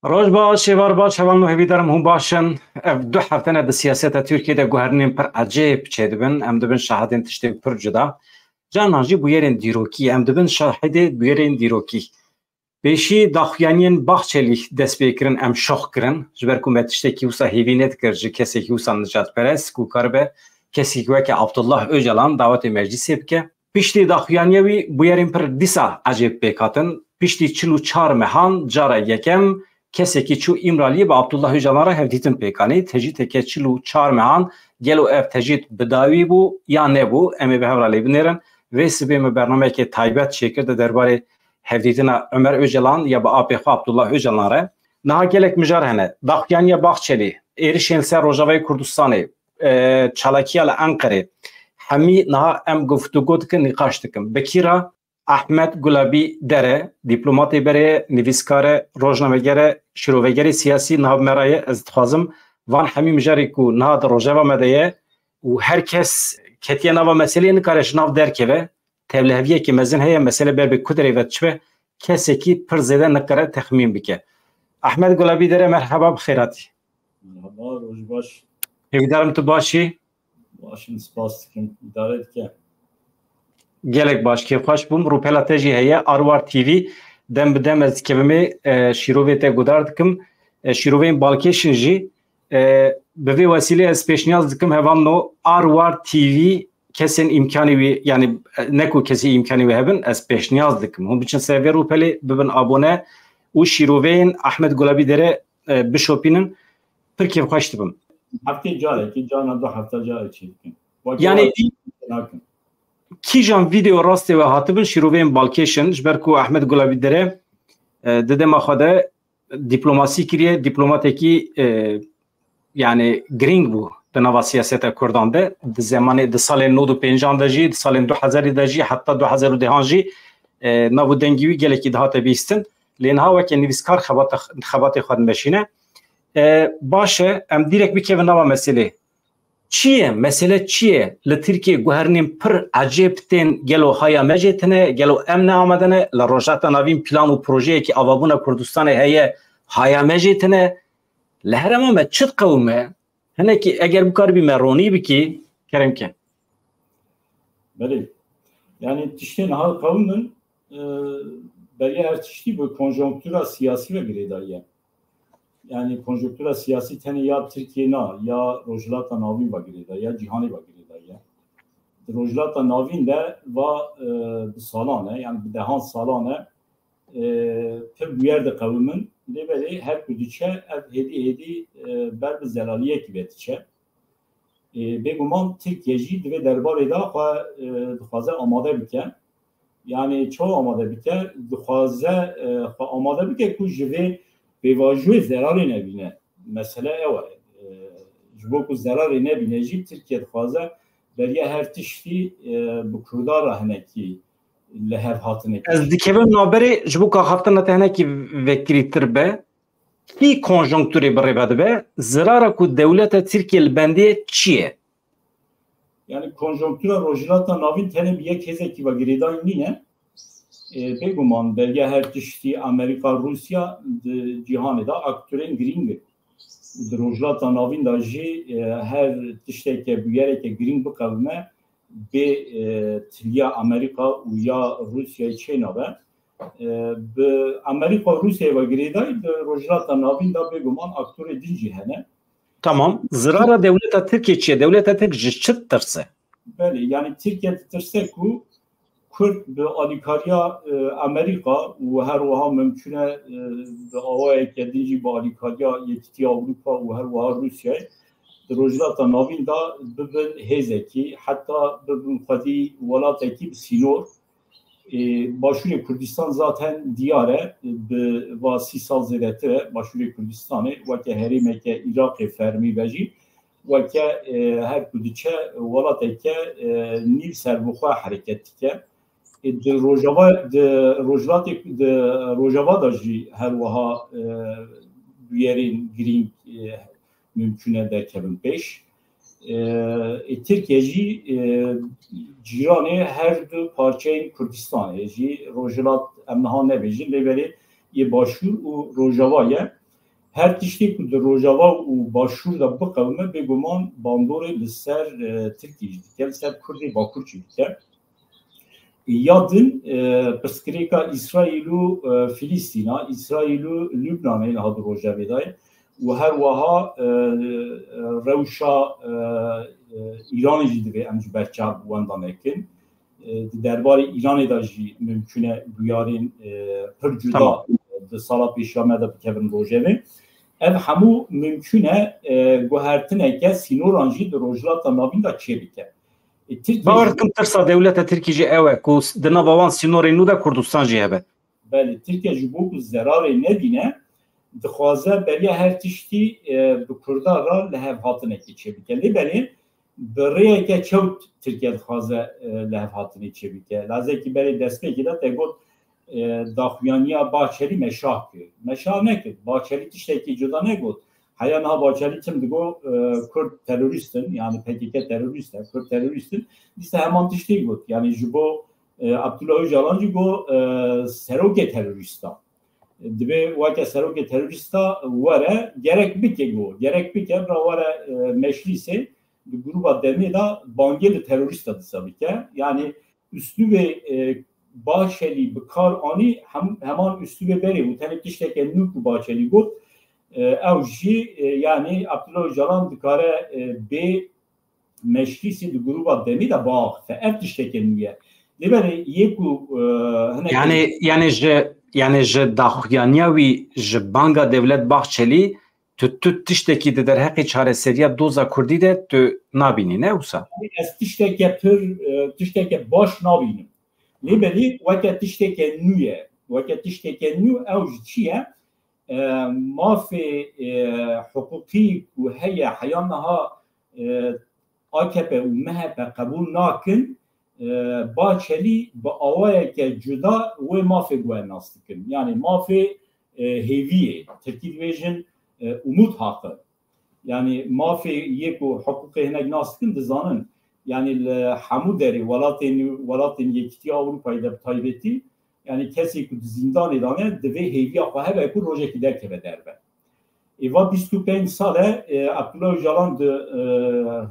روج باش شوار باش هەوڵ هەویدارم هەموو باشن ev du heftene di siyaseta Tirkiyeyê guhernên pir ecêb çêdibin em dibin şahidên tiştên pir cuda canan jî bûyerên dîrokî em dibin şahidê bûyerên dîrokî pêşî daxuyaniyên Baxçelî dest pê kirin em şox kirin ji ber ku me tiştekî wisa hêvî nedikir ji kesekî wisa nijadperest ku karibe kesekî weke Abdullah Öcalan dawetê meclisê bike piştî daxuyaniya wî bûyerên pir dîsa ecêb pêk hatin piştî çil û çar mehan cara yekem kesekî çû İmraliyê bi Abdullah Öcalan re hevdîtin pêkanî tejî teke çil û çar mehan gelo ev tejî bi dawî bû ya nebû em ê bi hev re lê binêrin vê sibê me bernameyekê taybet çêkir de derbarê hevdîtina Ömer Öcalan ya bi apê xwe Abdullah Öcalan re niha gelek mijar hene daxuyaniya Baxçelî êrişên ser Rojavayê Kurdistanê çalakiya li Enqerê hemî niha em guftûgû dikin nîqaş dikin Bekîra Ahmed Gulabî dere dîplomatê berê nivîskare rojnamegere şîrovegerê siyasî niha merayê ez dixwazim van hemî mijarê ku niha di rojeva me de ye û herkes ketiye nava meseleyê nikare ji nav derkeve tevliheviyekê mezin heye mesele ber bi kuderê ve diçibe kesekî pir zêde nikare texmîn bike Ahmed Gulabî dere merheba bi xêratî Merhaba roj baş hêvîdarim tu başî başım spas dikim idare dike gelek baş kêfxweş bûm rûpela te jî heye Arwar TV dem bi dem ez kevimê şîrovê te gudar dikim şîroveyên balkêşin jî bi vê wesilê ez pêşniyaz dikim hevan Arwar TV kesên imkanî wî yani ne ku kesî imkanî wê hebin ez pêşniyaz dikim hûn biçin ser vê rûpelê bibin abone û şîroveyên Ahmed Gulabî dere bişopînin pir kêfxweş dibim heftê carekî cana du hefta carek çê dikim yani kîjan vîdeo rastê we hatibin şîroveyên balkêşin ji ber ku Ahmed Gulabî dere di dema xwe de dîplomasî kiriye dîplomatekî yani giring bû di nava siyaseta Kurdan de di zemanê di salên 95 de jî di salên 2000 de jî heta 2010 jî nav dengî wî gelekî dihate bîstin lê niha weke nivîskar xebatê xwe dimeşîne baş e em dîrek bikevin nava meselê çi ye mesele çi ye li Tirkiye guhernên pir ecêb tên gelo haya me jê tune gelo em neamedine li rojata navîn plan û projeyekî avabûna Kurdistanê heye haya me jê tune li herêma me çi diqewime hinekî eger bikaribî me ronî bikî keremke belê yani tiştên hal qewmin beriya her tiştî bu konjonktûra siyasî ve girêdayî yani konjonktûra siyasî tenê ya Tirkiye na ya rojhilata navîn vegirêda ya cîhanê vegirêda ye di rojhilata navîn de va bi salan e yani bi dehan salan e pir bûyer diqewimin lê belê her ku diçe ev hêdî ber bi zelaliyekî ve diçe bêguman Tirkiye jî divê derbarê da xwe dixwaze amade bike yani çawa amade bike dixwaze xwe amade bike ku ji vê pêvajiyê zerarê nebîne mesele ew e ji bo ku zerarê nebîne jî Tirkiye dixwaze beriya her tiştî bi Kurdara hinekî li hev hatine ez dikevim naberê ji bo ka haftina te hinekî vekirîtir be kî konjonktûrê birêve dibe zirara ku dewleta Tirkiye li bendê çi ye yani konjonktûra rojhilata navîn tenê bi yek hêzekî vegirêdayî nîne bêguman beriya her tiştî Amerîka Rusya di cîhanê da aktörên girîng e di rojhilata navîn da jî her tişteke bûyereke girîng biqewime bê tiliya Amerîka û ya Rusyayê çênabe bi Amerîka Rusyayê vegirêdayî di rojhilata navîn da bêguman aktörê din jî hene tamam zirara dewleta Tirkiye çi ye dewleta Tirkiye ji çi ditirse belê yani Tirkiye ditirse ku Kurd bi alîkariya Amerîka û her wiha mümkün e bi awayeke din jî bi alîkariya Yekîtiya Ewropa û her wiha Rusyayê di rojhilata navîn da bibin hêzekî heta bibin xwedî welatekî bi sînor Başûrê Kurdistan zaten diyar e bi va 30 sal zêdetir e Başûrê Kurdistanê weke herêmeke Iraqê fermî ve jî weke her ku diçe welateke nîv serbixwe hereket dike di Rojava da jî her wiha bûyerên girîng mümkün e derkevin pêş Tirkiye jî cîranê her du parçeyên Kurdistanê jî rojhilat em niha nebêjin lê belê yê Başûr û Rojava ye her tiştê ku di Rojava û Başûr da biqewime bêguman bandorê li ser Tirkiyê jî dike, li ser Kurdê Bakur jî dike. Ya din pirsgirêka İsraîl û Filîstîna, İsraîl û Lübnanê li hadi Rojavê de û her wiha rewşa İranê jî divê em ji ber çav wan da nekin. Di derbarê Îranê de jî mümkün e bûyarên pir cuda di sala pêşiya me de bikevin rojevê. Ev hemû mümkün e guhertineke sînoran jî di rojhilata navîn da çê bike. Bawer dikim tirsa dewleta Tirkî jî ew e ku di nava wan sînorên nû de Kurdistan jî hebe. Belê Tirkiye ji bo ku zerarê nedîne dixwaze beriya her tiştî bi Kurda ra li hev hatinekê çê bike. Lê belê bi rêyeke çewt Tirkiye dixwaze li hev hatinê çê bike. Lazekî berê destpêkê de te got daxuyaniya Bahçeli meşah kir. Meşah nekir. Bahçeli tiştekî cuda negot. Heya niha Bahçeli tim digo Kurd teröristin, yani PKK terörist, Kurd teröristin. Dîsa heman tiştê got. Yani ji bo Abdullah Öcalan jî got serokê terörista. Dibe weke serokê terörista were gerek bike got. Gerek bike ra were meşlisê di gruba demê da bangê di terörista disa bike. Yani üslûbê Bahçeli bi kar anî heman üslûbê berê û tenê tişteke nû ku Bahçeli got ew jî yani Abdullah Öcalan dikare bê meşlisî di gruba demî de biaxife. Ev tişteke nû ye. Lê berê yê ku yani ji daxuyaniya wî ji banga dewlet Bahçelî tu tiştekî di derheqê çareseriya doza Kurdî de tu nabînî ne wisa? Ez tişteke pir tişteke baş nabînim. Lê berê weke tişteke nû ye. Weke tişteke nû ew jî çi ye? Mafê hukukî ku heye heya niha AKP û MHP qebûl nakin Bahçeli bi awayeke cuda wê mafê guhe nas dikin. Yani mafê hêviyê. Tirkî dibêjin umut haqqı. Yani mafê yê ku hukukê hinek nas dikin dizanin. Yani hemû derê welatên Yekîtiya Avrupayê de bi taybetî yani kesê ku di zindanê dane divê hêviya xwe hebe ku rojekî derkeve derve. Êva 25 sal e Abdullah Öcalan di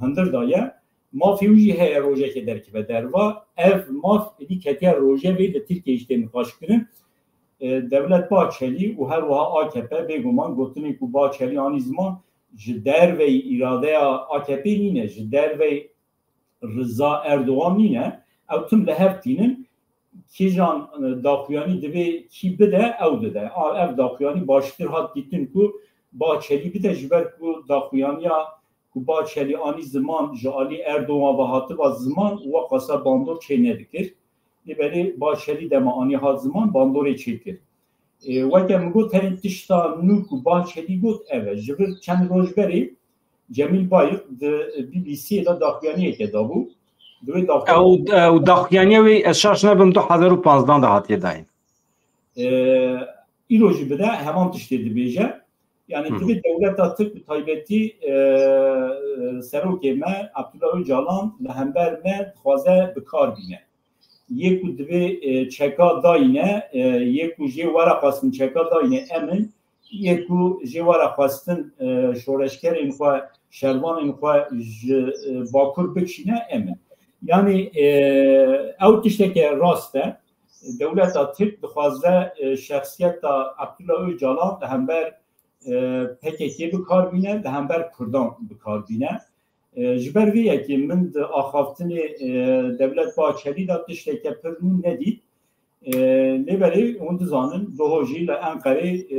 hindir daye mafê wî jî heye rojekê derkeve derva. Ev maf êdî ketiye rojevê di Tirkiye jî tê nixweşkirin. Devlet Bahçeli û her wiha AKP bêguman gotinê ku Bahçeli anî ziman ji derveyê îradeya AKP nîne, ji derveyê Rıza Erdoğan nîne, ew tim li hev tînin kîjan daxuyanî divê kî bide ew dide. Ev daxuyanî baştir hat dîtin ku Bahçeli bide ji ber ku daxuyaniya ku Bahçeli anî ziman ji alî Erdoğan ve hatıba ziman wa qasa bandor çê nedikir. Lê berê Bahçeli dema anî hat ziman bandorê çêkir. Weke min got tenê tişta nû ku Bahçeli got ev e. Ji vir çend roj berê Cemil Bayık di BBC'ye de daxuyaniyeke dabû. Ew daxuyaniya wê ez şaş nebim 2015 de hatiye dayîn. Îro jî bide heman tiştê dibêje. Yani divê dewleta Tirk bi taybetî serokê me Abdullah Öcalan li hember me dixwaze bikar bîne. Yê ku divê çeka dayîne, yê ku jê were xwastin çeka dayîne emin, yê ku jê were xwastin şoreşkerên xwe şervanên xwe ji Bakur bikişîne emin. Yani ew tişteke rast e. Dewleta Tirk dixwaze şexsiyeta Abdullah Öcalan li hember PKK bikar bîne, li hember Kurdan bikar bîne. Ji ber vê yekê min di axaftinê Devlet Bahçelî da tişteke pir nû nedît. Lê berê hûn dizanin doho jî li Enqerê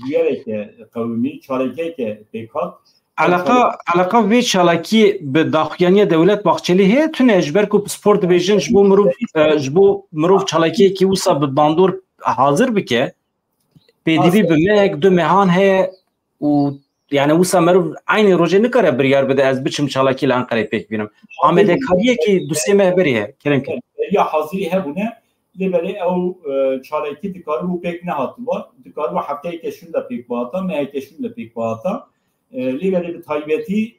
bûyereke qewimî, çalekeke pêkhat. Alaka vê çalakî bi daxuyaniya Dewlet Bahçelî heye tune ji ber ku spor dibêjin ji bo mirov çalakiyekî wisa bi bandor hazir bike pêdivî bi mek du mehan heye û yani wisa mirov aynê rojê nikare biryar bide ez biçim çalakî li Enqerê pêk bînim. Amêdekariyekî du sê mehberî heye kirin ya hazirî hebûne lê berê ew çalakî dikare û pêk nehatiba. Dikare hefteyeke şûn de pêk bihata, meheke şûn de pêk bihata. Lê berê bi taybetî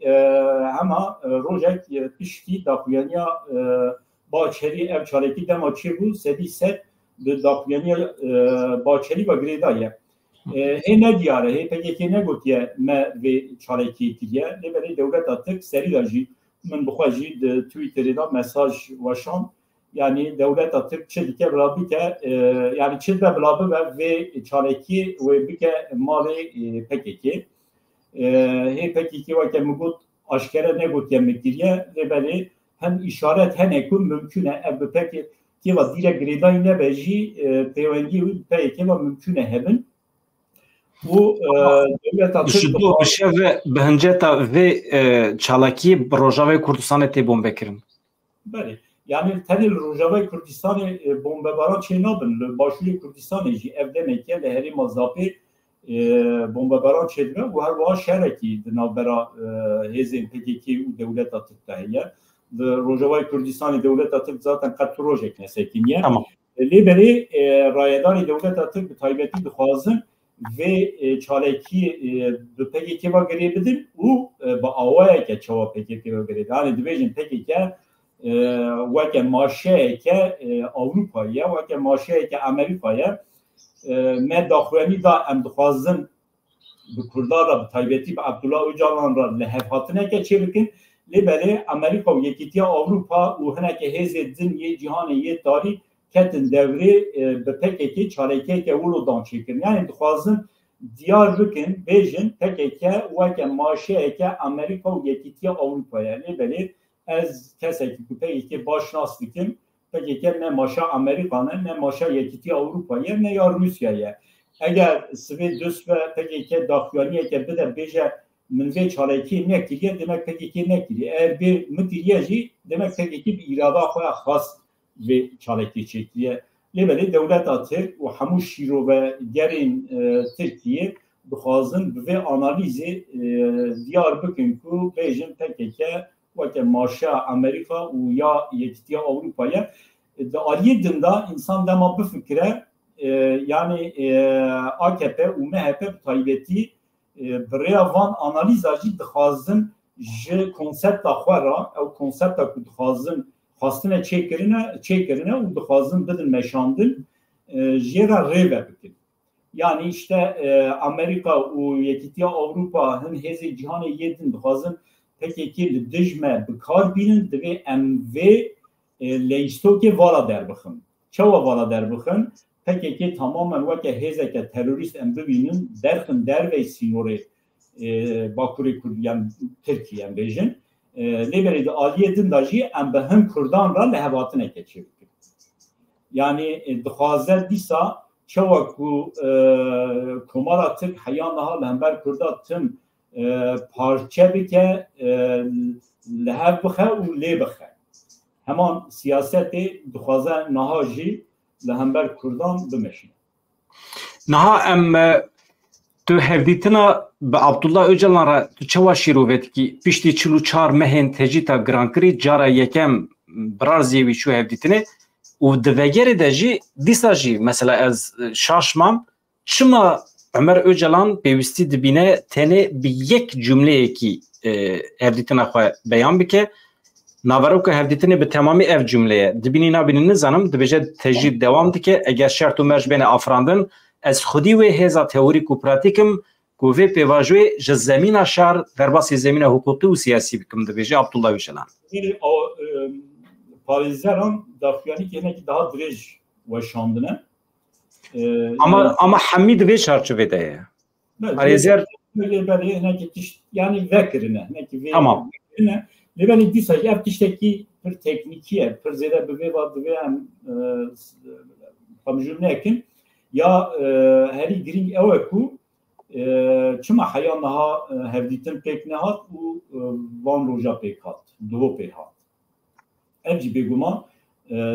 hema rojek piştî daxuyaniya Bahçeli ev çalekî dema çêbû sedî sed bi daxuyaniya Bahçeli ve girêda ye. هی ندیاره هی PKK نگوتیه ما و چالکی کریه لیبری دولت اتک سری داجی من بخواجی توییتری دا مساج وشان yani devlet atıp çelike bırakı ke yani çelbe bırakı ve çareki ve bir ke mali PKK he PKK ve ke mugut aşkere ne gut yemektiye ve böyle hem işaret hem ekun mümkün ev PKK ki ve direkt greday ne beji pevengi PKK ve mümkün hemen bu devlet atıp bu şey ve bence ta ve çalaki Rojava Kurdistan'ı te bombekirin. Böyle yani tenil Rojava Kurdistan'ı bombebaran çenabın başlı Kurdistan'ı evde mekke leheri mazapi bombebaran çedme bu her vaha şereki nabera hezin PKK devlet atıp dahiye Rojava Kurdistan'ı devlet atıp zaten katı rojek nesekiniye tamam liberi rayedari devlet atıp taybeti dixwazın ve çaleki PKK va gerebidin u ba awaya ke çava PKK va gerebidin yani dibejin PKK وکه ماشه که اروپا یا وکه ماشه که امریکا یا من داخلی دا اندخوازن به کردار را به تایبتی به عبدالله اوجالان را لحفاتنه که چه بکن لیبره امریکا و یکیتی اروپا و هنه که هزه دن یه جهان یه تاری کتن دوره به PKK چالکه که اولو دان چکن یعنی دخوازن دیار بکن بیجن PKK وکه ماشه که امریکا و یکیتی اروپا یا لیبره از کسی که PKK başnas dikim PKK ne maşa Amerikan'ı ne maşa yekiti Avrupa'ya ne ya Rusya'ya eğer sivi düz ve PKK daxiyaniye ki bir de beje minve çaleki ne kiriye demek PKK ne kiriye eğer bir mütiriyeci demek PKK bir irada xoya xas ve çaleki çekiye lebeli devlet atır ve hamu şiro ve gerin Türkiye bixazın ve analizi diyar bükün ku bejin PKK وقتی ماشه امریکا و یا یکیتی اروپایی داریه دندا انسان دما بفکره yani AKP و MHP تایبتی برای وان آنالیز آجی دخوازن ج کنسپت آخوارا او کنسپت که دخوازن خواستن چه کرنه و دخوازن بدن مشاندن جیرا ریوه بکن yani işte Amerika و یکیتی Avrupa هم هزی جهان یدن دخوازن PKK dijme bikar binin ve MV leistoke vala derbixin. Çava vala derbixin PKK tamamen veke hezeke terörist em bibinin derxin derve sinori Bakuri Kurdiyan Türkiye bejin. Leberi de aliyedin daji em behim Kurdan ra lehevatine geçiyor. Yani dixwaze disa çava ku komara Türk hayan daha lehber Kurda tüm parça bike lehev bxe u lê bixe heman siyasetê dixwaze niha jî li hember Kurdan bimeşîne. Niha em tu hevdîtina bi Abdullah Öcalan re tu çawa şîrovetkî piştî 44 mehên tecî ta girankirî cara yekem birar zêwî çû hevdîtinê û di vegerê de jî dîsa jî mesela ez şaşmam çima Ömer Öcalan pêwîstî dibîne tenê bi yek cümleyekî hevdîtina xwe beyan bike naveroka hevdîtinê bi temamî ev cümleye dibînî nabînî nizanim dibêje tejî dewam dike eger şert û merj bêne afirandin ez xwedî wê hêza teorîk û pratikim ku vê pêvajiyê ji zemîna şer derbasî zemîna hukukî û siyasî bikim dibêje Abdullah Öcalan. Parêzeran daxuyanî genekî daha dirêj weşandine. Ama hemî di vê çarçovê de ye. Parêzer yani vekirine tamam. Lebeni dîsa ev tiştekî pir teknîkiye pir zêde bi vê va divê em xemjûr nekin ya herî girîng ew e ku çima heya niha hevdîtin pêk nehat û van roja pêk hat duho pê hat ev jî bêguman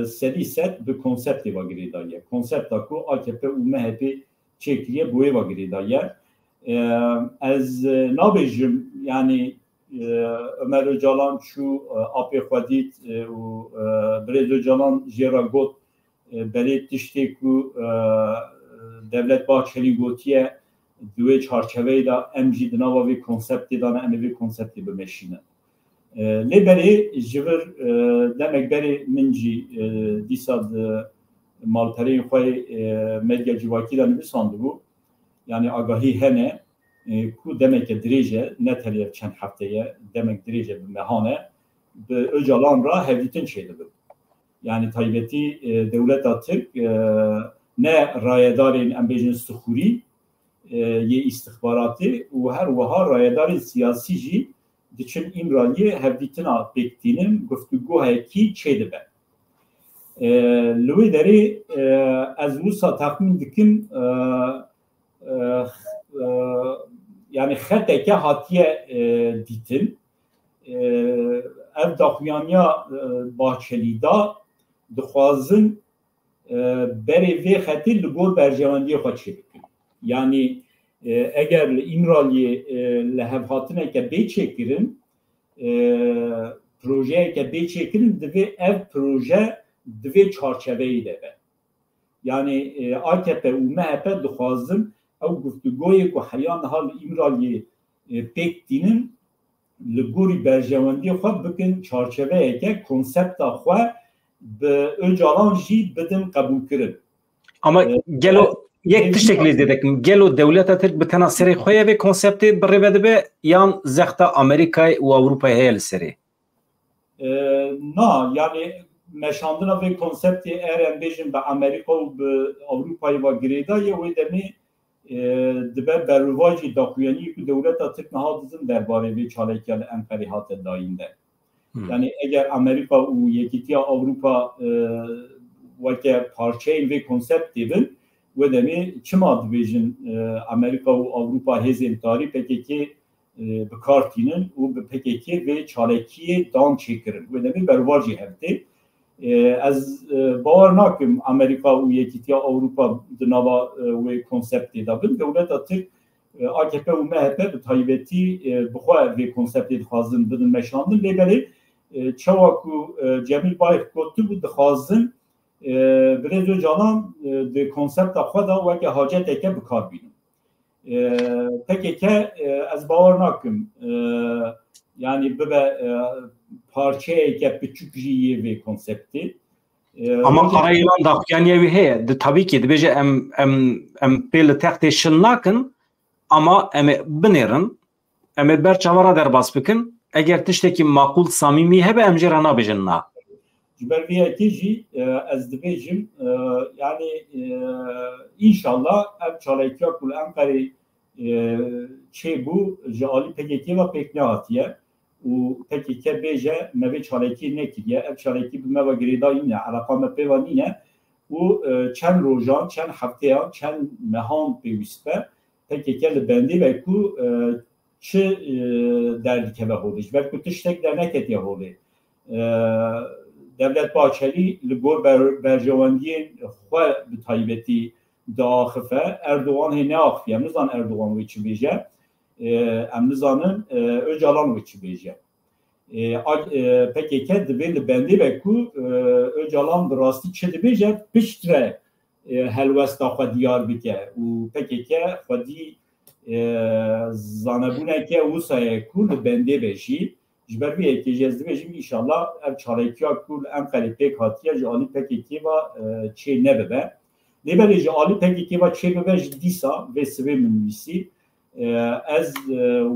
sedî set bi konseptê va girê daye konsepta ku AKP û MHP çêkiriye bu ê va girê daye ez nabêjim yani Ömer Öcalan çû apê xwe dît û Birêz Öcalan jê ra got berê tiştê ku Devlet Bahçeli gotiye di wê çarçeveyê da em jî di nava vê konseptê de ne em ê vê konseptê bimeşînin. Lê berê ji vir demek berê min jî dîsa di malpereyên xwe medya civakî de nivîsandibû yani agahi hene ku demek ki direce ne teliye çend haftaya demek direce bir mehane be öcalan ra hevditin şeydi. Yani taybeti devlet Türk ne rayedarın embejin suhuri ye istihbaratı ve her vaha rayedarın siyasi ji için İmralı'yı hevditina bektinin güftügü heki çeydi be. Lüve deri az Musa tahmin dikim yani xeteke hatiye ditin ev daxuyaniya Bahçeli'da dixwazin berê vê xetê li gor berjewendiyê xwe çêbikin. Yani eger li İmralı'yê li hevhatineke bê çêkirin projeyeke bê çêkirin divê ev proje divê çarçeveyê de be. Yani AKP û MHP dixwazin ew guftûgoyê ku heriyan niha li İmralı'yê pêk dînin li gorî berjewendiyê xwe bikin çarçeveyeke konsepta xwe bi öcalan jî bidin qebûlkirin. Ama gelo yek tiştekli dedik. Gelo devleta Türk bi tena serê xwe ya vê konseptê birêve dibe yan zexta Amerîkayê û Ewropayê heye li serê? Na yani meşandina vê konseptê eğer em bêjin bi Amerîka û bi Ewropayê ve girêdayê wê demê dibe berrivacî daxuyanî ku devleta Türk niha dizin derbarê vê çalekiya li Enqerê hate dayîn de. Yani eğer Amerika û Yekîtiya Avrupa weke parçeyên vê konseptê bin wê demê çima dibêjin Amerika û Avrupa hêzên tarî PKK bi kar tînin û bi PKK vê çalekiyê dan çêkirin. Wê demê berwacî hevdê. Ez bawer nakim Amerika û Yekîtiya Avrupa di nava wê konseptê de bin. Dewleta Türk AKP û MHP bi taybetî bi xwe vê konseptê dixwazin bidin meşandin lêberê çawa ku Cemil Bayek gotu bû dixwazin birêz Öcalan di konsepta xwe da weke haceteke bikar bînin. PKK ez bawer nakim yani bibe parçeyeke biçûk jî yê vê konseptê. Ama Karayılan daxuyaniya wî heye. Tabii ki dibêje em pê li textê şil nakin ama em ê binêrin, em ê ber çavara derbas bikin. Eğer tiştekî maqûl samîmî hebe em jê re nabêjin na. Ji ber vê yekê jî ez dibêjim yani înşallah ev çalekiya ku li Enqerê çêbû ji alî PKK ve pêk nehatiye û PKK bêje me vê çalekî nekiriye ev çalekî bi me ve girêdayî ne eleqa me pêva nîne û çend rojan çend hefteyan çend mehan pêwîst be PKK li bendê ve ku çi derdikeve holê ji ber ku tiştek derneketiye holê Devlet Bahçeli li gor berjewendiyên xwe bi taybetî diaxife Erdoğan hê neaxife em nizan Erdoğan wê çi bêje em nizanin Öcalan wê çi bêje PKK divê li bendê ve ku Öcalan bi rastî çi dibêje piştre helwesta xwe diyar bike û PKK xwedî zanebûneke wîsayê ku li bendê be jî ji ber vê yekê jî ez dibêjim înşallah ev çalekiya ku li Enqerê pêk hatiye ji alî PKK ve çê nebibe. Lêberê ji alî PKK ve çê bibe ji dîsa vê sibê min nivîsî ez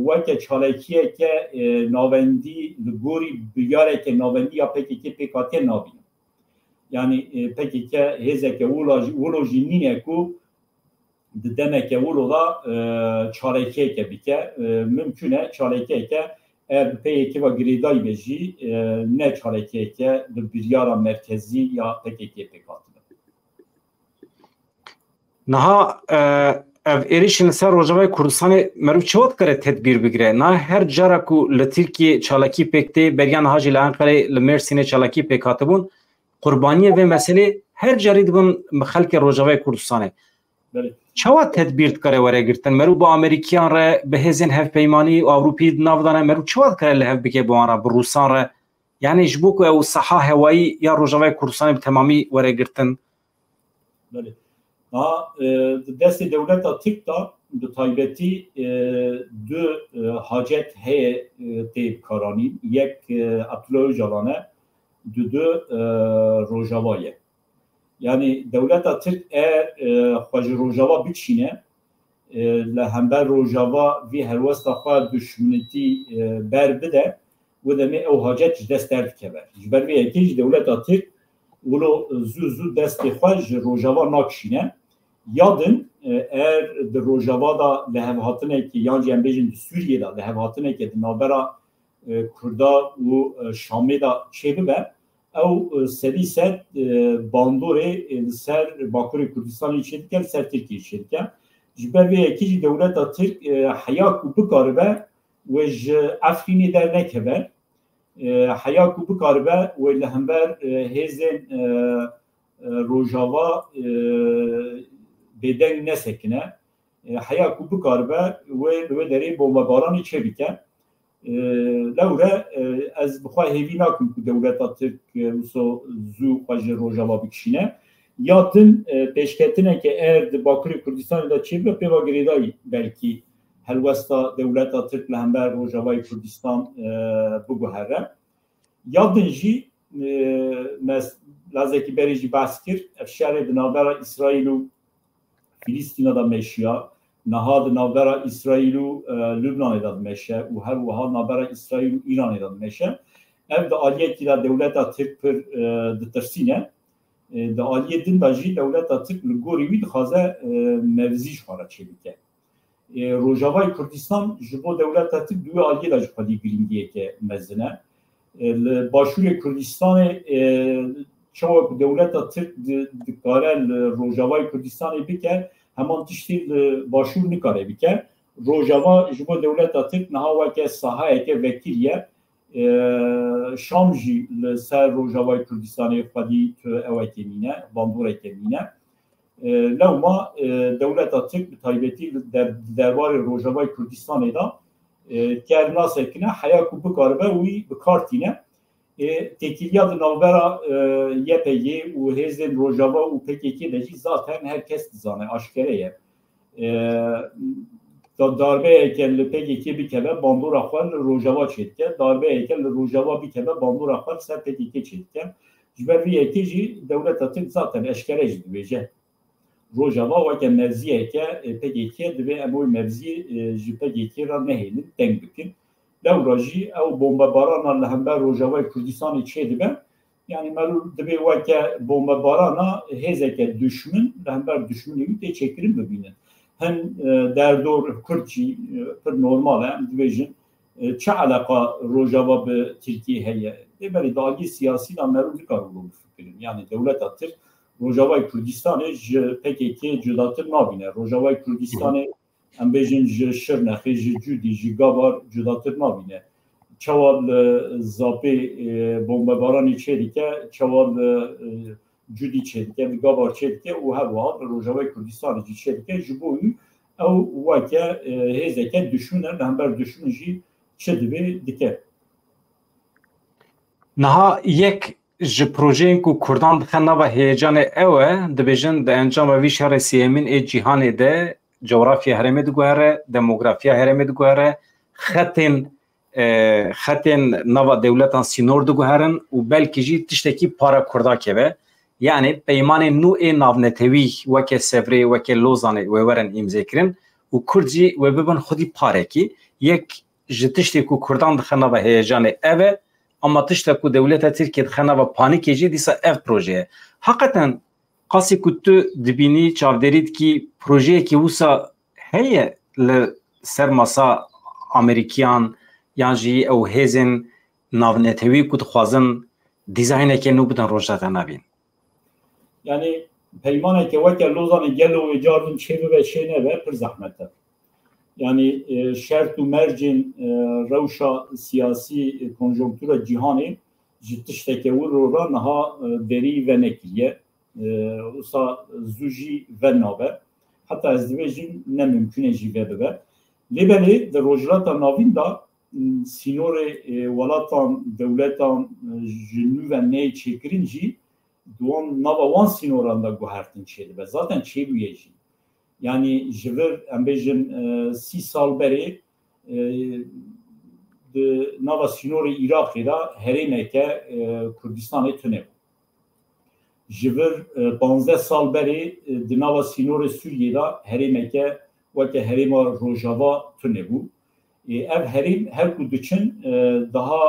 weke çalekiyeke navendî li gorî biryareke navendiya PKK pêk hatiye nabînim. Yani PKK hêzeke wilo jî nîne ku di demeke wilo da çalekiyeke bike mümkün e çalekiyeke eğer PKK ve girêdayî be jî ne çalekiyeke di biryara merkezî ya PKK pêk hatine. Niha ev êrişên li ser Rojavayê Kurdistanê merû çewat kare tedbîr bigire. Na her cara ku li Tirkiye çalakî pêk tê beriya niha jî li Enqerê li Mêrsînê çalakî pêk hatibûn qurbaniyê vê meselê her carî dibin xelkê Rojavayê Kurdistanê. Çawa tedbîr dikare were girtin? Merû bi Amerîkiyan re bi hêzên hevpeymanî û Ewropî di nav dane merû çawa dikare li hev bike bi wan re bi Rûsan re? Yani ji bo ku ew seha hewayî ya Rojavayê Kurdistanê bi temamî were girtin? Destê dewleta Tirk da bi taybetî du hacet heye tê bikaranîn. Yek Abdullah Öcalan e du Rojavayê. Yani devleta Tirk eğer xwe ji Rojava biçîne لهمبر روجاوا وی هروستا خوا دشمنتی بر بده و دمی او حاجت دست درد کبر جبر وی اکیج دولت ترک ولو زو دست خواج روجاوا ناکشینه یادن د روجاوا دا لهو هاتنه کی یان جنبیجن سوریه دا لهو هاتنه کی نابرا کردا و شامی دا چه به او سری ست باندوره سر باکوری کردستانی چیدکن سر ترکیه چیدکن جبر وی اکیج دولت ترک حیا کو بکاربه و افرینی در نکبه حیا کو بکاربه و لهمبر هزن روجاوا بدن نسکنه حیا کو بکاربه و دری بمبارانی چه بیکه لوره از بخواه هیوی ناکن که دولت ترک زو خواج روجاوا بکشینه یادن پیشکتنه که ارد باکوری کردستان دا چه به پیوا گریدایی بلکی هلوستا دولت ترک لهمبر روجاوای کردستان بگوهره یادن جی لازکی بری جی بحث کرد افشار دنابر اسرائیل و فلسطین دا میشیا نهاد نابر اسرائیل و لبنان دا میشه و هر وها نابر اسرائیل و ایران دا میشه ev de aliyeti la devleta Türk per detersine de aliyet din da jî devleta Türk li gorî wî dixwaze mevzî ji xwe re çêbike. Rojavayê Kurdistan ji bo devleta Türk duê aliyê da ji xwedî giringiyeke mezin e. Li Başûrê Kurdistanê çawa ku devleta Türk dikare li Rojavayê Kurdistanê bike heman tiştî li Başûr nikare bike. Rojava ji bo devleta Türk niha weke sahayeke vekîl ye. شام جی سر روجاوای کردستان خودی تو اوکی مینه باندورکی مینه لوما دولت ترک تایبتی دربار روجاوای کردستان دا کرنا سکنه حیا کو بکاربه وی بکارتینه تکیلیات نوبرا یپی و هزن روجاوا و پکیکی دجی zaten herkes dizane aşkereye darbe heykel PKK bir kere bandur akvar Rojava çetken darbe heykel Rojava bir kere bandur akvar ser PKK çetken jiber bir heykelci devlet atın zaten eşkereci diyece Rojava ve ki mevzi heykel PKK dibe emoy mevzi PKK ra nehelin tenbikin devraji ev bombabaran lehember Rojava Kürdistan'ı çedibe yani melul dibe ve ki bombabarana hezeke düşmün lehember düşmünü de çekirim bebinin hem derdor Kürtçi per normal hem dibêjin çi alaka Rojava bi Tirkiye heye böyle dagi siyasi da merû dikaroğlu fikrim yani devlet atır Rojava Kürdistanê ji PKK cudatır nabîne Rojava Kürdistanê em bêjin ji Şirnexê ji Cudî ji Gabar cudatır nabîne çawa zapê bombebaranê çêdike çawa Cudî çêdike Gabar çêdike û hevwa Rojava Kürdistanê jî çêdike ji bo wî ew weke hêzeke düşmün e hember düşmün jî çi dibe dike niha yek ji projeyên ku Kurdan dixin nava heyecanê ew e dibêjin di encama vî şerê sêmîn ê cîhanê de coğrafya herêmê diguhere demografiya herêmê diguhere xetên nava dewletan sînor diguherin û belkî jî tiştekî para Kurda keve yani peymanê nû ê navnetewî weke Sevrê weke Lozanê wê werin îmzêkirin û Kurd jî wê bibin xwedî parekî yek ji tiştê ku Kurdan dixin nava heyecanê ev e ama tiştek ku dewleta Tirkiye dixin nava panîkê jî dîsa ev proje ye heqeten qasî ku tu dibînî çavderî dikî projeyekî wisa heye li ser masa Amerîkiyan yan jî ew hêzên navnetewî ku dixwazin dîzayneke nû bidin rojata navîn yani peymaneke weke Lozanê gelo carîn çêve ve çêne ve pir zehmet e yani şert û mercên rewşa siyasî konjonktûra cîhanê ji tişteke wir ra niha derî ve nekiriye wisa zû jî ve nabe heta ez dibêjim ne mümkün e jî ve bibe lêbelê di rojhilata navîn da sînorê welatan dewletan ji nû ve neyê çêkirin jî duan nava wan sînoran da guhertin çêdibe zaten çêbûye jî yani ji vir em bêjin 30 sal berê di nava sînorê Iraqê da herêmeke Kurdistanê tune bû ji vir 15 sal berê di nava sînorê Sûriyê da herêmeke وەکە هەرێما ڕۆژاوا tune bû. Ev herîm her ku diçin daha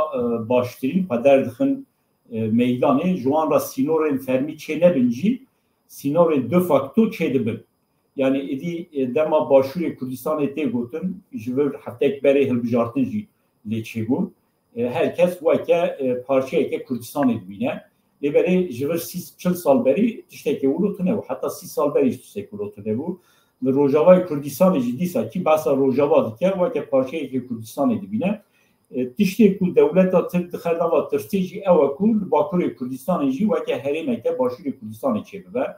baştirîn qeder dixin meydanê ji wan re sînorên fermî çê nebin jî sînorên de facto çê dibin. Yani êdî dema Başûrê Kurdistanê tê gotin ji vir heftek berê hilbijartin jî lê çêbûn. Herkes weke parçeyeke Kurdistanê dibîne. Lêberê ji vir 40 sal berî tiştekê wilo tune bû. Heta 30 sal berî tiştekê wilo tune bû. Li Rojavayê Kurdistanê jî dîsa kî behsa Rojava dike weke parçeyeke Kurdistanê dibîne. Tiştê ku dewleta Tirk dixe nava tirtê jî ew e ku li Bakurê Kurdistanê jî weke herêmeke Başûrê Kurdistanê çêbibe.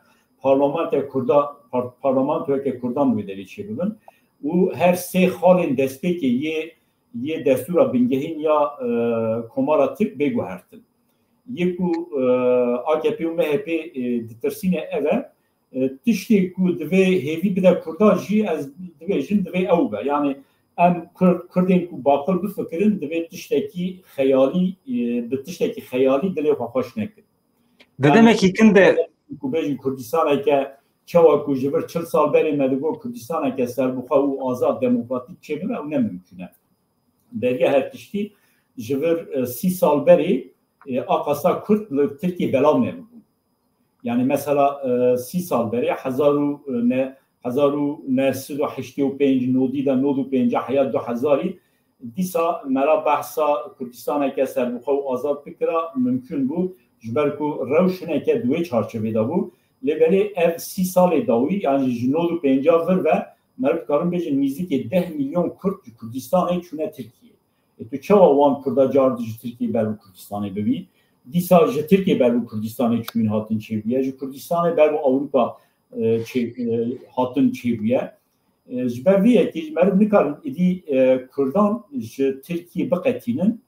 Parlamentoyeke Kurdan wê derê çêbibin. û her sê xalên destpêkê yê destûra bingehîn ya Komara Tirk bêguhertin. Yê ku AKP û MHP ditirsîne ev e tiştê ku divê hêvî bide Kurda jî ez dibêjim divê ew be. Yani em Kurdên ku baqil bifikirin divê tiştekî xeyalî bi tiştekî xeyalî dilê xwe xweş nekin. Dedemekî kin de ku bêjin Kurdistaneke çawa ku ji vir 40 sal berê me digo Kurdistaneke serbixwe û azad demokratîk çêbibe ew ne mümkün e. Beriya her tiştî ji vir 30 sal berê aqasa Kurd li Tirkiye belav nebû. Yani mesela 30 sal berê 1985 nodî da 95 heya 2000 dîsa mera behsa Kurdistaneke serbixwe û azad bikira mümkün bû ji ber ku rewşineke duê çarçovê da bû. Lêberê ev 30 salê dawî yani ji 95 vir ve me dikarin bêjin nîzîkê 10 milyon Kurd ji Kurdistanê çûne Tirkiye. Tu çawa wan Kurda car ji Tirkiye ber û Kurdistanê bibî? Dîsa ji Tirkiye ber û Kurdistanê çûyîn hatin çêbûye. Ji Kurdistanê ber û Ewropa hatin çêbûye. Ji ber vê yekê me nikarin êdî Kurdan ji Tirkiye biqetînin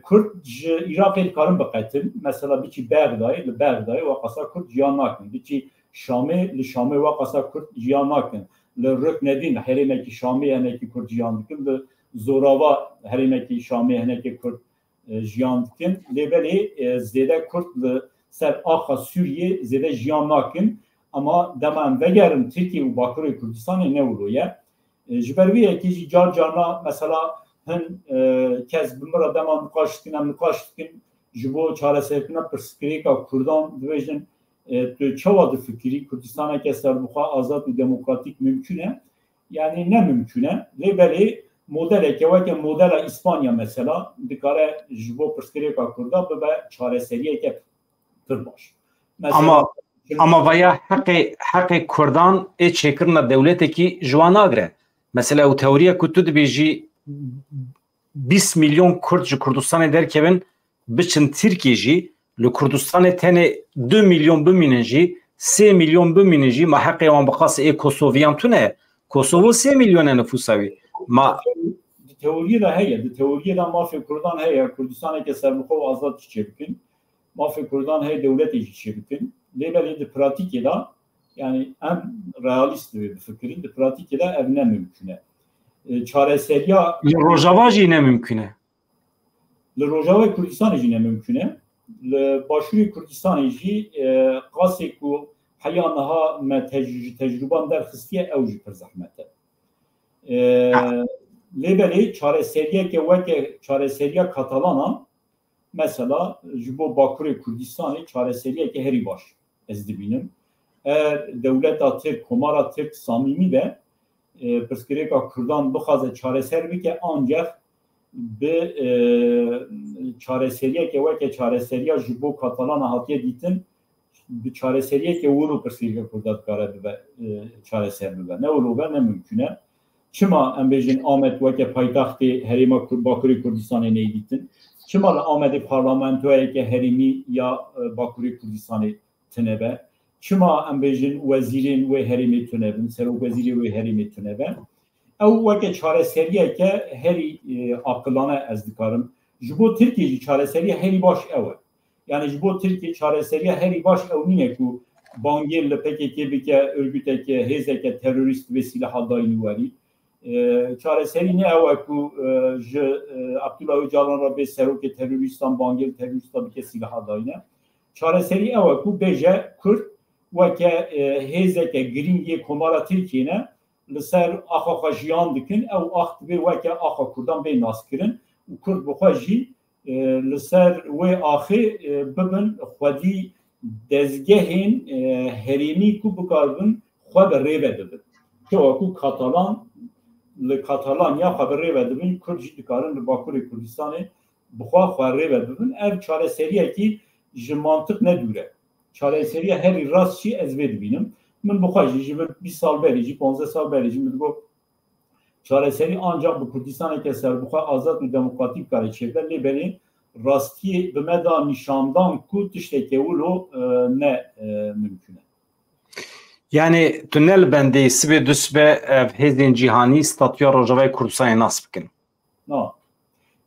Kurd ji Iraqê dikarin biqetin. Mesela biçî Bexdayê li Bexdayê we qasa Kurd jiyan nakin. Biçî Şamê li Şamê we qasa Kurd jiyan nakin. Li Ruknedîn herêmekî Şamê henekî Kurd jiyan dikin. Li Zorava herêmekî Şamê henekî Kurd jiyan dikin. Lêberê zêde Kurd li ser axa Sûriye zêde jiyan nakin. Ama dema em vegerin Tirkiye û Bakurê Kurdistanê ne wilo ye. Ji ber vê yekê jî car carna mesela hin kes bi min re dema nîqaş dikin em nîqaş dikin ji bo çareserkirina pirsgirêka Kurdan dibêjin tu çawa difikirî Kurdistaneke serbixwe azad û demokratîk mümkün e? Yani ne mümkün e? Lêberê modeleke weke modela İspanya mesela dikare ji bo pirsgirêka Kurda bibe çareseriyeke pir baş. Ama vaya heqê Kurdan ê çêkirina dewletekî ji wan nagire. Mesela ew teoriya ku tu dibêjî 20 milyon Kurd ji Kurdistanê derkevin biçin Tirkiye jî li Kurdistanê tenê 2 milyon bimînin jî 3 milyon bimînin jî ma heqê wan biqas ê Kosovyan tune. Kosovo 3 milyon e nüfusa wî. Ma teoriye de heye. Di teoriye de mafê Kurdan heye. Kurdistaneke serbixwe û azad jî çêbikin. Mafê Kurdan heye dewletê jî çêbikin. Lêberê di pratikê de yani em realîst divê bifikirin di pratikê de ev ne mümkün e. Çareseriya li Rojava jî ne mümkün e. Li Rojavayê Kurdistanê jî ne mümkün e. Li Başûrê Kurdistanê jî qasê ku heya niha me tecrüban derxistiye ew jî pir zehmet e. Lêberê çareseriyeke weke çareseriya Katalana mesela ji bo Bakurê Kurdistanê çareseriyeke herî baş ez dibînim. Dewleta Tirk, Komara Tirk samîmî be pirsgirêka Kurdan bixwaze çareser bike ancak bi çareseriyeke weke çareseriya ji bo Katalana hatiye dîtin bi çareseriyeke wilo pirsgirêka Kurda dikare bibe çareser bibe. Ne wilo be ne mümkün e. Çima em bêjin Amed weke paytaxtê herêma Bakurê Kurdistanê neyê dîtin. Çima li Amedê parlamentoyeke herêmî ya Bakurê Kurdistanê tune be. Çima em bêjin wezîrên wê herêmê tune bin, serokvezîrê wê herêmê tune be. Ew weke çareseriyeke herî aqilane ez dikarim. Ji bo Tirkiye jî çareseriya herî baş ew e. Yani ji bo Tirkiye çareseriya herî baş ew nîye ku bangê li PKK bike örgüteke hêzeke terorîst ve silaha dayînî werî. Çareserî ne ew e ku ji Abdullah Öcalan re bê serokê terorîstan bangê terorîsta bike silaha dayîne. Çareserî ew e ku bêje Kurd weke hêzeke girîngê Komara Tirkiye ne لسر آخا خجیان دکن او آخ به وکه آخا کردان به ناس کرن و کرد بخواجی لسر و آخه ببن خودی دزگهین هریمی کو بکاربن خود ریوه دبن که اکو کاتالان یا خود ریوه دبن کرد جی دکارن لباکور کردستان بخواه خود ریوه دبن او چاره سریه که جمانتق ندوره چاره سریه هری راست چی از بید بینم من بخواهی جی 20 سال بری جی 15 سال بری جی من گفت چاره سری آنجا به کردستان که سر بخواه آزاد و دموکراتیک کاری چیده لی بری راستی به مدى نشاندان کو تشتکی ولو نه ممکنه yani tünel bende sibê dusbe ev hêzên cîhanî statûya Rojavayê Kurdistanê nas bikin. نه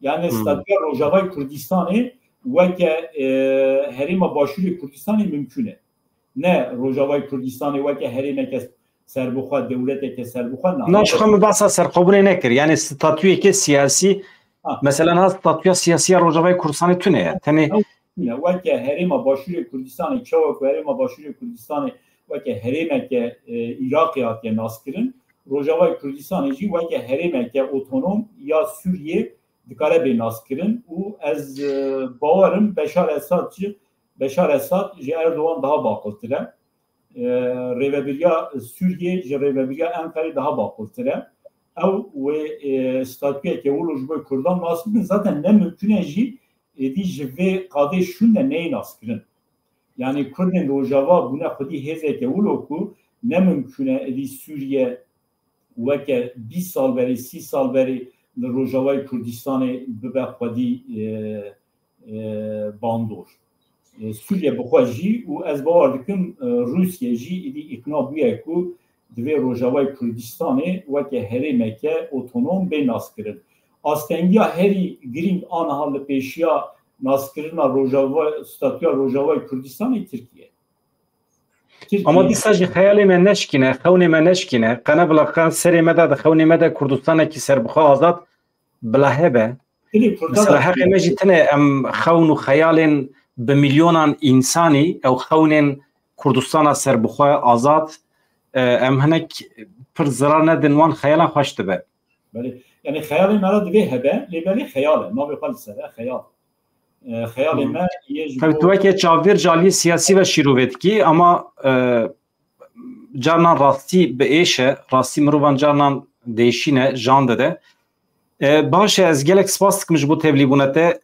yani statûya Rojavayê Kurdistanê weke herêma başûrê Kurdistanê mümkün ne Rojavayê Kurdistanê weke herêmeke serbixwe dewleteke serbixwe naşxa me basa serxwebûnê nekir yani statûyeke siyasî mesela ha statûya siyasî ya Rojavayê Kurdistanê tune ye tenê weke herêma başûrê Kurdistanê çawek herêma başûrê Kurdistanê weke herêmeke Iraqê hatiye naskirin Rojavayê Kurdistanê jî weke herêmeke otonom ya Sûriye dikare bê naskirin û ez bawerim Beşar Esad ji Erdogan daha baqiltir e rêveberiya Sûriye ji rêveberiya Enqerê daha baqiltir e ew wê statûyeke wilo ji bo Kurdan nas bikin zaten ne mümkün e jî êdî ji vê qadê şûn de neyê naskirin yani Kurdên Rojava bûne xwedî hêzeke wilo ku ne mümkün e êdî Sûriye weke 20 sal berî 30 sal berî li Rojavayê Kurdistanê bibe xwedî bandor Sûriye bixwe jî û ez bawer dikim Rûsye jî êdî îqna bûye ku divê Rojavayê Kurdistanê weke herêmeke otonom bê naskirin astengiya herî girîng aniha li pêşiya naskirina statûya Rojavayê Kurdistanê Tirkiye ama dîsa jî xeyalê me neşkîne xewnê me neşkîne qene bila qen serê me de di xewnê me de Kurdistanekî serbixwe azad bila hebe mesela heqê me jî tune em xewn û xeyalên bi milyonan însanî ew xewnên Kurdistana serbixwe azad em hinek pir zirar nedin wan xeyalan xweş dibe yani xeyalê me re divê hebe lê belê xeyal e navê xwe li ser e xeyal xeyalê me tu weke çavdêr caliyê siyasî ve şîrovetkî ama carnan rastî bi êş e rastî mirovan carnan değişîne jan dide baş e ez gelek spas dikim ji bo tevlîbûna te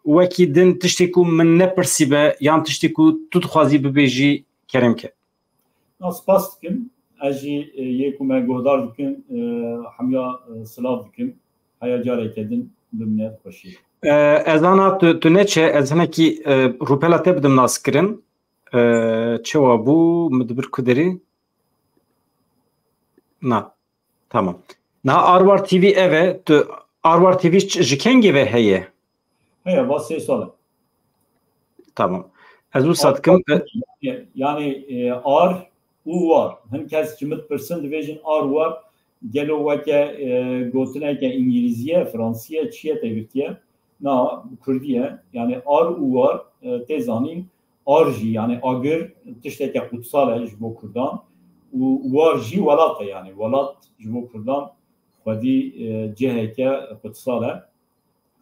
wekî din tiştê ku min nepirsîbe yan tiştê ku tu dixwazî bibêjî kerem ke spas dikim ez jî yê ku me guhdar dikim hemya silav dikim heya careke din bi min xweşî ezana tu neçe ez hinekî rûpela te bidim naskirin çewa bû min dibir ku derê na tamam na Arwar TV ev e tu Arwar TV ji kengê ve heye heye va 3 sal tamam ez wisa dikim yani ar û war hin kes ji min pirsin dibêjin ar war gelo weke gotineke İngilîziye Fransîye çiye te girtiye na Kurdiye yani ar û war tê zanîn ar jî yani agir tişteke qutsal e ji bo Kurdan û war jî welat e yani welat ji bo Kurdan xwedî ciheke qutsal e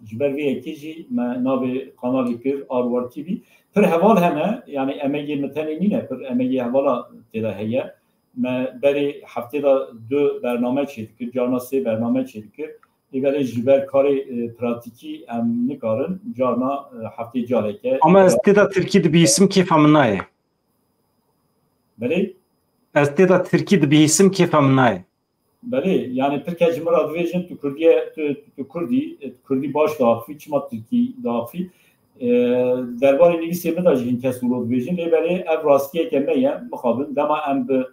ji ber vê yekê jî me navê kanalê kir Arwar TV pir heval hene yani emegê me tenê nîne pir emegê hevala têda heye me berê heftê da 2 bername çêdikir carna 3 bername çêdikir lêvelê ji ber karê pratikî em nikarin carna heftê careke ama ez têda Tirkî dibihîsim kêfa min naye berê ez têda Tirkî dibihîsim kêfa min naye berê yani pir kes ji min re dibêjin tu Kurdiye tu Kurdî baş diaxivî çima Tirkî diaxivî derbarê nivîsê min de jî hin kes wilo dibêjin lê berê ev rastiyeke me ye mixabin dema em bi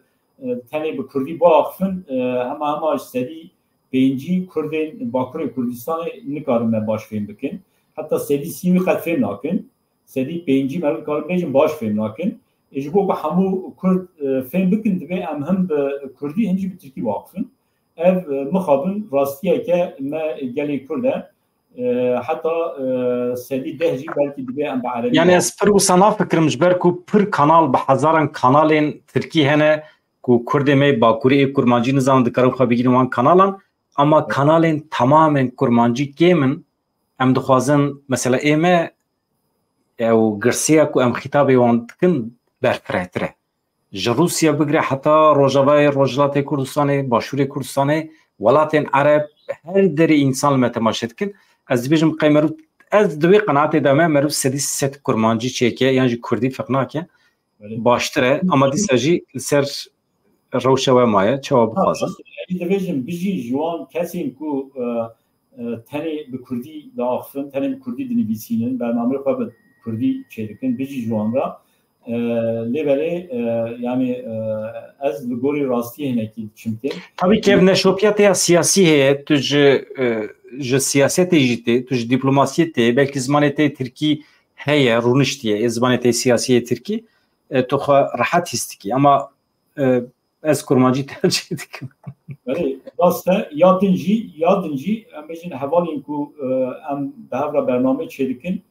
tenê bi Kurdî biaxivin hema ji sedî pêncî Kurdên Bakurê Kurdistanê nikarin me baş fêm bikin heta sedî sî wî qet fêm nakin sedî pêncî me nikarin bêjin baş fêm nakin ji bo ku hemû Kurd fêm bikin dibe em him bi Kurdî hin jî bi Tirkî biaxivin ev mixabin rastiyeke me gelê Kurd e heta sedî deh jî belkî dibe em bi Erebî yani ez pir wisa nafikirim ji ber ku pir kanal bi hezaran kanalên Tirkî hene ku Kurdê me Bakurê ê kurmancî nizam dikarin xwe bigîrin wan kanalan ama kanalên tamamen kurmancî kêm em dixwazin mesela ême ew girsiya ku em xîtabê wan dikin berfirehtir e. Ji Rusya bigire heta Rojavayê Rojhilatê Kurdistanê, Başûrê Kurdistanê, welatên Ereb her derê însan me temaşe dikin. Ez dibêjim qey merû ez di wê qenaetê de me merû sedî sed kurmancî çêke yan jî Kurdî feq nake baştir e ama dîsa jî li ser rewşa we maye çawa bixwazin. Dibêjim bijî ji wan kesên ku tenê bi Kurdî diaxivin, tenê bi Kurdî dinivîsînin, bername xwe bi Kurdî çê dikin, bijî ji wan re lêberê yani ez li gorî rastiyê hinekî diçim. Tabii ki ev neşopiyatê siyasî heye, tu ji siyasetê jî tê, tu ji diplomasiyê tê, belkî zimanê tê Tirkî heye, rûniştiye, zimanê tê siyasiyê Tirkî, tu xwe rehet hîs dikî ama ez kurmancî tercih dikim. Rast e, ya din jî em bêjin hevalên ku em bi hev re bername çê dikin,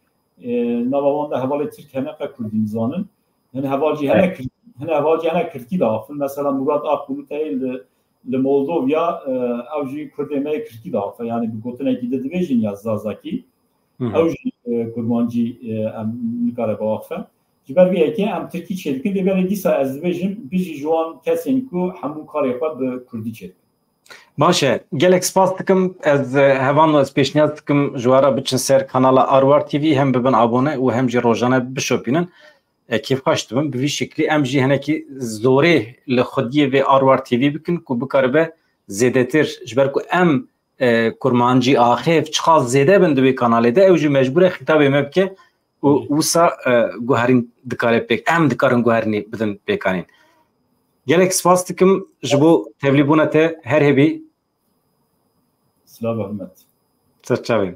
nava wan de hevalê Tirk heneqe Kurdî nizanin, hin heval jî hene Kirkî diaxivin, mesela Murat Akbulutayê li Moldovya ew jî Kurdê me Kirkî diaxive, yani bi gotinekî de dibêjin ya Zazakî, ew jî kurmancî em nikare biaxive. Ji ber vê yekê em Tirkî çê dikin, lêberê dîsa ez dibêjim bijî ji wan kesên ku hemû karê xwe bi Kurdî çê dikin. Baş e, gelek spas dikim, ez hevan ez pêşniyaz dikim ji wara biçin ser kanala Arwar TV hem bibin abone û hem jî rojane bişopînin. Kêfxweş dibin bi vî şeklî em jî hinekî zorê li xwediyê vê Arwar TV bikin ku bikaribe zêdetir ji ber ku em kurmancî axêv çiqas zêde bin di wê kanalê de ew jî mecbûr e xîtabê me bike û wisa guherîn dikare pêk em dikarin guherînê bidin pêkanîn. Gelek spas dikim ji bo tevlîbûna te her hebî. Silav Ahmet. Serçavê.